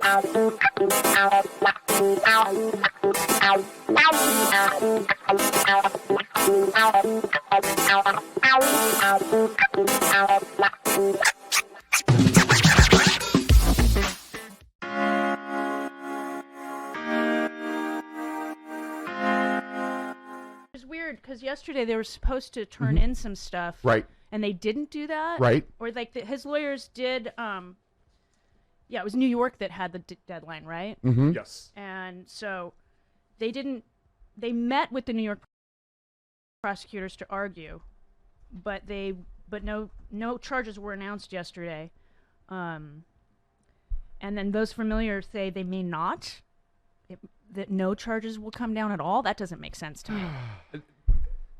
It's weird because yesterday they were supposed to turn in some stuff, Right. and they didn't do that, Right. Or like his lawyers did. Yeah, it was New York that had the deadline, right? Mm-hmm. Yes. And so they didn't. They met with the New York prosecutors to argue, but no charges were announced yesterday. And then those familiar say they may not. That no charges will come down at all. That doesn't make sense to me.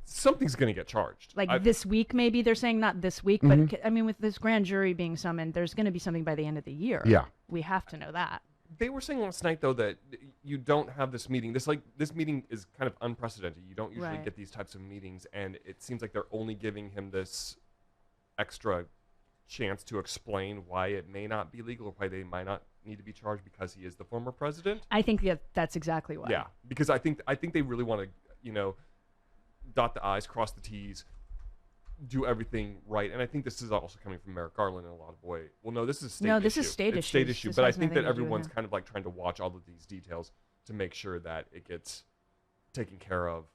Something's going to get charged. Like this week, maybe they're saying not this week, but I mean, with this grand jury being summoned, there's going to be something by the end of the year. Yeah. We have to know that. They were saying last night, though, that you don't have this meeting. This meeting is kind of unprecedented. You don't usually get these types of meetings, and it seems like they're only giving him this extra chance to explain why it may not be legal or why they might not need to be charged because he is the former president. I think that's exactly why. Yeah, because I think they really want to, dot the I's, cross the T's, do everything right. And I think this is also coming from Merrick Garland in a lot of ways. Well, no, this is state issue. No, this is state it's issue. State issue, but I think that everyone's kind of like trying to watch all of these details to make sure that it gets taken care of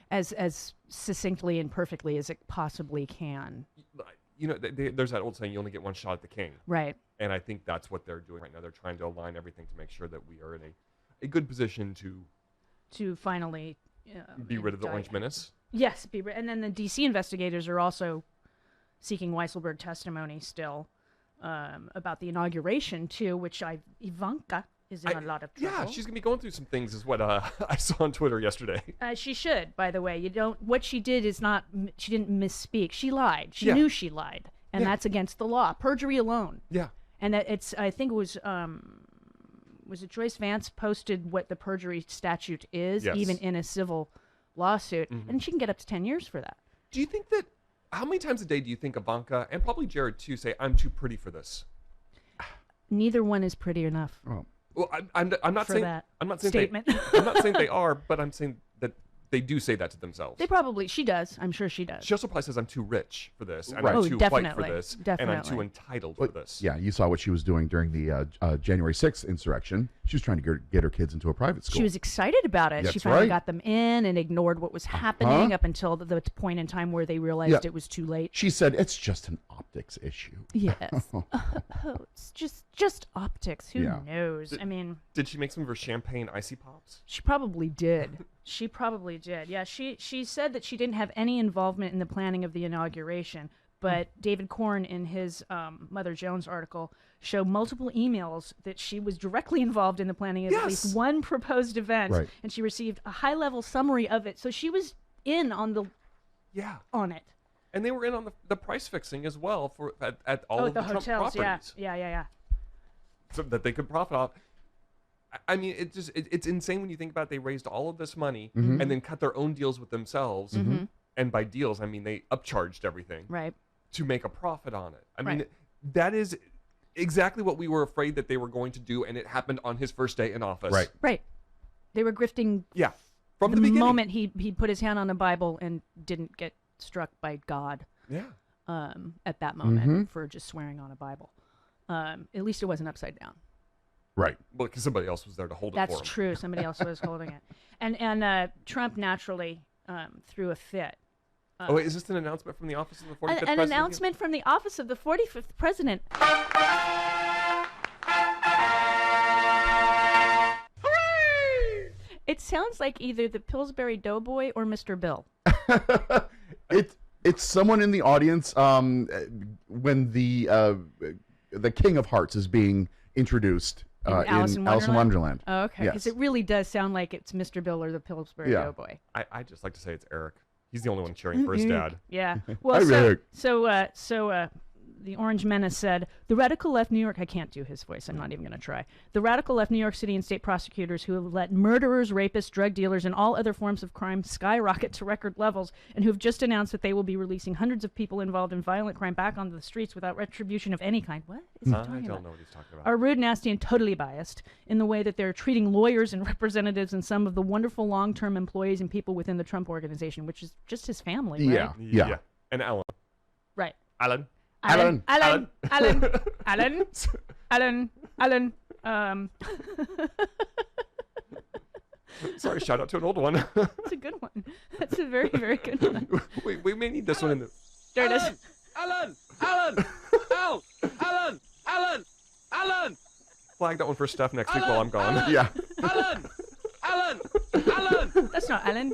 as succinctly and perfectly as it possibly can. There's that old saying, you only get one shot at the king. Right. And I think that's what they're doing right now. They're trying to align everything to make sure that we are in a good position to finally be rid of the Orange Menace. Yes, and then the D.C. investigators are also seeking Weisselberg testimony still about the inauguration too, which Ivanka is in a lot of trouble. Yeah, she's gonna be going through some things, is what I saw on Twitter yesterday. She should, by the way. What she did is not. She didn't misspeak. She lied. She knew she lied, and that's against the law. Perjury alone. Yeah. And it's. I think it was. Was it Joyce Vance posted what the perjury statute is, even in a civil lawsuit, and she can get up to 10 years for that. Do you think that? How many times a day do you think Ivanka and probably Jared too say, "I'm too pretty for this"? Neither one is pretty enough. Oh. Well, I'm not saying that I'm not saying statement. I'm not saying they are, but I'm saying that they do say that to themselves. She does. I'm sure she does. She also probably says, "I'm too rich for this, and Right. I'm too white for this, and I'm too entitled for this." Yeah, you saw what she was doing during the January 6th insurrection. She was trying to get her kids into a private school. She was excited about it. That's she finally right. got them in and ignored what was happening up until the point in time where they realized it was too late. She said, "It's just an optics issue." Yes. It's just optics. Who knows? Did she make some of her champagne icy pops? She probably did. Yeah, she said that she didn't have any involvement in the planning of the inauguration, but David Korn in his Mother Jones article showed multiple emails that she was directly involved in the planning of at least one proposed event, and she received a high-level summary of it. So she was in on on it. And they were in on the price fixing as well for at all of the Trump hotels. properties. Yeah. So that they could profit off. I mean, it's insane when you think about it. They raised all of this money and then cut their own deals with themselves. And by deals, I mean they upcharged everything to make a profit on it. I mean, that is exactly what we were afraid that they were going to do, and it happened on his first day in office. Right. They were grifting from the beginning. moment he put his hand on the Bible and didn't get struck by God at that moment for just swearing on a Bible. At least it wasn't upside down. Right. Well, because somebody else was there to hold it for him. That's true. Somebody else was holding it. And Trump naturally threw a fit. Wait, is this an announcement from the office of the 45th president? An announcement from the office of the 45th president. Hooray! It sounds like either the Pillsbury Doughboy or Mr. Bill. It's someone in the audience when the King of Hearts is being introduced in Alice in Wonderland. Oh, okay. Because it really does sound like it's Mr. Bill or the Pillsbury Doughboy. I just like to say it's Eric. He's the only one cheering for his dad. Yeah. Well, so the Orange Menace said, the radical left New York, I can't do his voice, I'm not even going to try. The radical left New York City and state prosecutors who have let murderers, rapists, drug dealers, and all other forms of crime skyrocket to record levels, and who have just announced that they will be releasing hundreds of people involved in violent crime back onto the streets without retribution of any kind. What is he talking I about? don't know what he's talking about. Are rude, nasty, and totally biased in the way that they're treating lawyers and representatives and some of the wonderful long-term employees and people within the Trump organization, which is just his family, right? Yeah. And Alan. Right. Alan. Sorry, shout out to an old one. That's a good one. That's a very, very good one. we may need this one in the... There it is. Alan! Flag that one for Steph next week while I'm gone. Yeah. Alan! That's not Alan.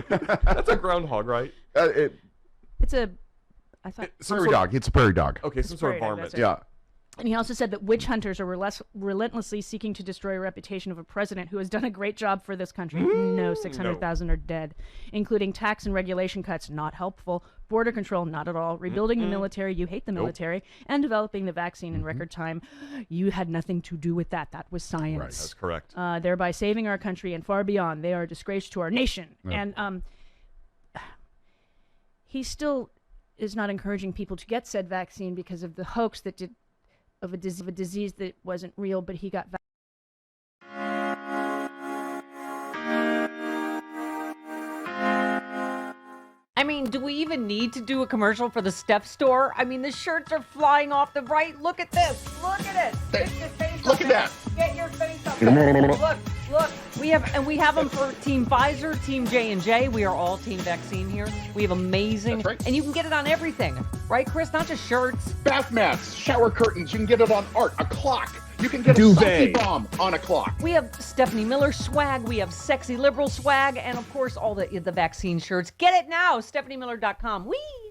That's a groundhog, right? It's a... I thought... Prairie dog. It's a prairie dog. Okay, some sort of prairie dog, varmint. that's it. Yeah. And he also said that witch hunters are relentlessly seeking to destroy a reputation of a president who has done a great job for this country. No, 600,000 are dead, including tax and regulation cuts, not helpful, border control, not at all, rebuilding the military, you hate the military, and developing the vaccine in record time. You had nothing to do with that. That was science. Right. That's correct. Thereby saving our country and far beyond. They are a disgrace to our nation. Yeah. And he still is not encouraging people to get said vaccine because of the hoax that did of a disease that wasn't real, but he got I mean, do we even need to do a commercial for the Steph store? I mean, the shirts are flying off the right. Look at this. Look at it. Get your face Look up at there. that. Get your face up there. Look. We have them for Team Pfizer, Team J&J. We are all Team Vaccine here. We have amazing. That's right. And you can get it on everything. Right, Chris? Not just shirts. Bath mats, shower curtains. You can get it on art, a clock. You can get Duvet. a selfie bomb on a clock. We have Stephanie Miller swag. We have sexy liberal swag. And, of course, all the vaccine shirts. Get it now. StephanieMiller.com. Whee!